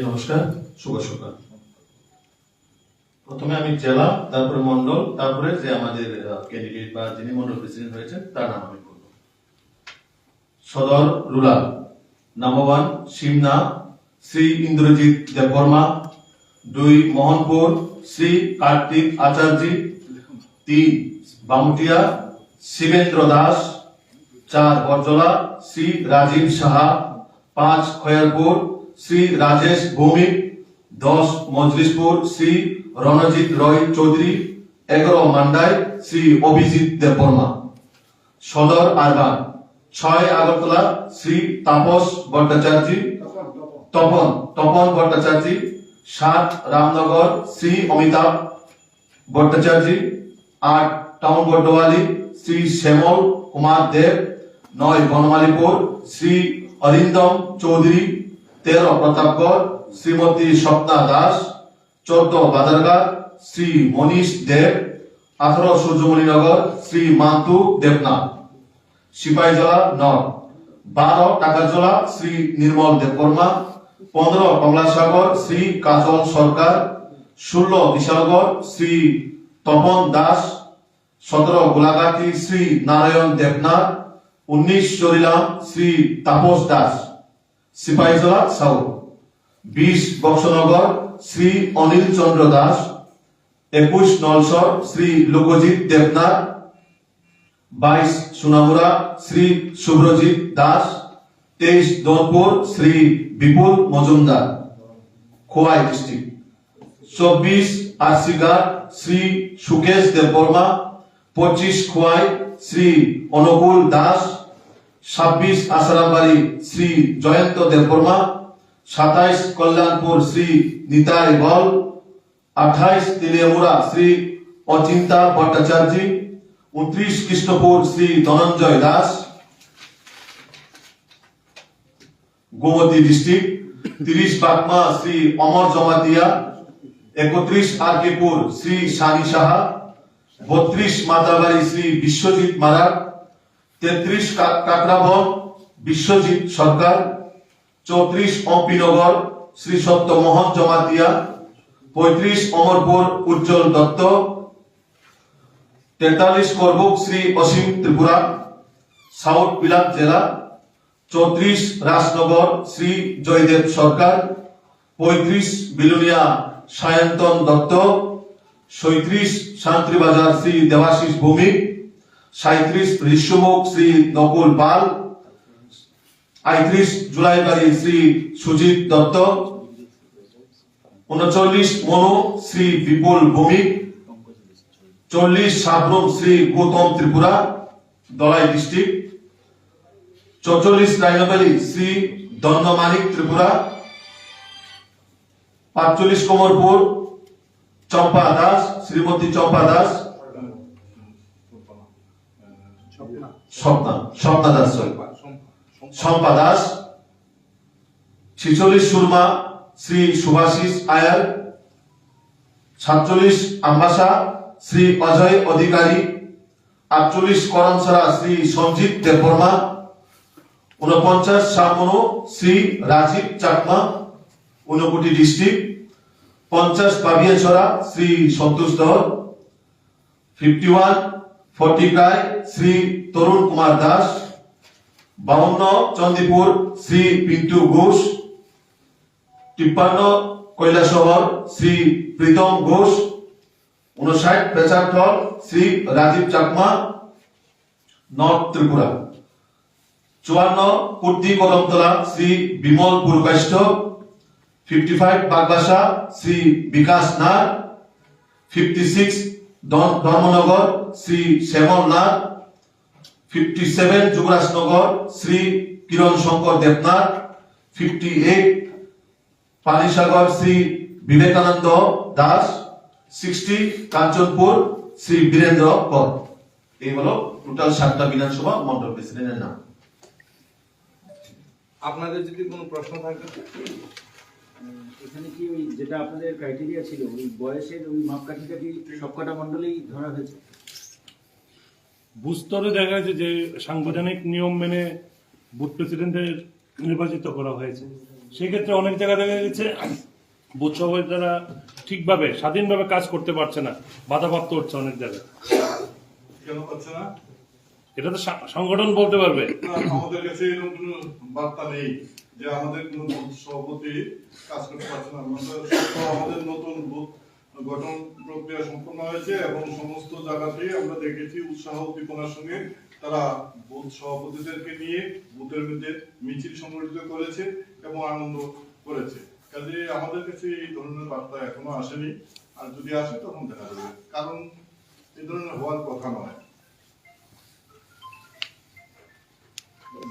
নমস্কার, শুভ সকাল। প্রথমে আমি জেলা, তারপরে মন্ডল, তারপরে যে আমাদের ক্যান্ডিডেট বা যিনি মন্ডল প্রেসিডেন্ট হয়েছেন তার নাম আমি বলবো। সদর রুরাল নাম্বার 1 সিমনা শ্রী ইন্দ্রজিৎ দেববর্মা, 2 মোহনপুর শ্রী কার্তিক আচার্য, 3 বামুটিয়া শিবেন্দ্র দাস, 4 বরজলা শ্রী রাজীব সাহা, 5 খয়ারপুর শ্রী রাজেশ ভৌমিক, 10 মজলিশপুর শ্রী রণজিৎ রয় চৌধুরী, 11 মান্ডাই শ্রী অভিজিৎ দেববর্মা। সদর আরবান 6 আগরতলা শ্রী তাপস ভট্টাচার্য, তপন ভট্টাচার্য, 7 রামনগর শ্রী অমিতাভ ভট্টাচার্য, 8 টাউন বড্ডওয়ালি শ্রী শ্যামল কুমার দেব, 9 বনমালীপুর শ্রী অরিন্দম চৌধুরী, 13 প্রতাপগড় শ্রীমতী স্বপ্না দাস, 14 বাজারঘাট শ্রী মনীষ দেব, 18 সূর্যমণিনগর শ্রী মান্তু দেবনাথ। সিপাহীজলা নর্থ 12 টাকারজলা শ্রী নির্মল দেববর্মা, 15 কমলাসাগর শ্রী কাজল সরকার, 16 বিশালগড় শ্রী তপন দাস, 17 গোলাঘাটি শ্রী নারায়ণ দেবনাথ, 19 চরিলাম শ্রী তাপস দাস। সিপাহীজলা সাউথ 20 বক্সনগর শ্রী অনিল চন্দ্র দাস, 21 নলসর শ্রী লোকজিৎ দেবনাথ, 22 সোনামুড়া শ্রী শুভ্রজিৎ দাস, 23 দৌলপুর শ্রী বিপুল মজুমদার খোয়াই ডিস্ট্রিক্ট, 24 আরসিঘাট শ্রী সুকেশ দেববর্মা, 25 খোয়াই শ্রী অনুকূল দাস, 26 আসারামবাড়ি শ্রী জয়ন্ত দেববর্মা, 27 কল্যাণপুর শ্রী নিতাই বল, 28 তেলিয়ামুড়া শ্রী অচিন্তা ভট্টাচার্য, 29 কৃষ্ণপুর শ্রী ধনঞ্জয় দাস গোমতী ডিস্ট্রিক্ট, 30 বাগমা শ্রী অমর জমাতিয়া, 31 আরকেপুর শ্রী সানি সাহা, 32 মাতাবাড়ি শ্রী বিশ্বজিৎ মারাক, 33 কাকরাবন বিশ্বজিৎ সরকার, 34 অম্পিনগর শ্রী সত্যমোহন জমাতিয়া, 35 অমরপুর উজ্জ্বল দত্ত, 43 করবুক শ্রী অসীম ত্রিপুরা সাউথ বিলাত জেলা, 34 রাজনগর শ্রী জয়দেব সরকার, 35 বিলুনিয়া সায়ন্তন দত্ত, 37 শান্তিবাজার শ্রী দেবাশিস ভৌমিক, 37 ঋষ্যমুখ শ্রী নকুল পাল, 38 জুলাইবাড়ি শ্রী সুজিত দত্ত, 39 মনু শ্রী বিপুল ভৌমিক, 40 সাবরুম শ্রী গৌতম ত্রিপুরা দলাই ডিস্ট্রিক্ট, 44 রাইনবালি শ্রী দণ্ডমানিক ত্রিপুরা, 45 কমরপুর চম্পা দাস শ্রীমতী চম্পা দাস, স্বপ্না দাস শম্পা দাস, 46 সুরমা শ্রী সুভাষিস আয়ার, 47 আম্বাসা শ্রী অজয় অধিকারী, 48 করমসরা শ্রী সঞ্জিত দেববর্মা, 49 শামনু শ্রী রাজীব চাকমা ঊনকোটি ডিস্ট্রিক্ট, 50 পাবিয়াছড়া শ্রী সন্তোষ ধর, 51 ফটিকায় শ্রী তরুণ কুমার দাস, 52 চন্দিপুর শ্রী পিন্টু ঘোষ, 53 কৈলাসহর শ্রী প্রীতম ঘোষ, 59 পেচারথল শ্রী রাজীব চাকমা নর্থ ত্রিপুরা, 54 কুর্তি কদমতলা শ্রী বিমল পুরকাষ্ঠ, 55 বাগবাসা শ্রী বিকাশ নাথ, 56 ধর্মনগর শ্রী শ্যামল নাথ, 57 যুবরাজনগর শ্রী কিরণ শঙ্কর দেবনাথ, 58 পানিসাগর শ্রী বিবেকানন্দ দাস, 60 কাঞ্চনপুর শ্রী বীরেন্দ্র কর। এই হলো টোটাল 7টা বিধানসভা মন্ডল প্রেসিডেন্টের নাম। আপনাদের যদি কোনো প্রশ্ন থাকে, এখানে কি ওই যেটা আপনাদের ক্রাইটেরিয়া ছিল ওই বয়সের ওই মাপকাঠিটা কি সবকটা মন্ডলেই ধরা হয়েছে? বুস্তরে দেখা যাচ্ছে যে সাংবিধানিক নিয়ম মেনে বুথ প্রেসিডেন্টের নির্বাচিত করা হয়েছে। সেক্ষেত্রে অনেক জায়গায় দেখা গেছে বুথ সভাপতি তারা ঠিকভাবে স্বাধীনভাবে কাজ করতে পারছে না, বাধাপ্রাপ্ত হচ্ছে অনেক জায়গায়। কেন পাচ্ছে না? এটা তো সংগঠন বলতে পারবে। না, আমাদের কাছে এরকম কোনো বার্তা নেই যে আমাদের কোনো বুথ সভাপতি কাজ করতে পারছে না। আমাদের নতুন বুথ গঠন প্রক্রিয়া সম্পন্ন হয়েছে এবং সমস্ত জায়গাতে আমরা দেখেছি উৎসাহ উদ্দীপনার সঙ্গে তারা বুথ সভাপতিদেরকে নিয়ে বুথের মধ্যে মিছিল সংগঠিত করেছে এবং আনন্দ করেছে। কাজে আমাদের কাছে এই ধরনের বার্তা এখনো আসেনি, আর যদি আসে তখন দেখা যাবে, কারণ এই ধরনের হওয়ার কথা নয়।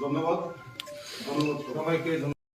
ধন্যবাদ। সবাইকে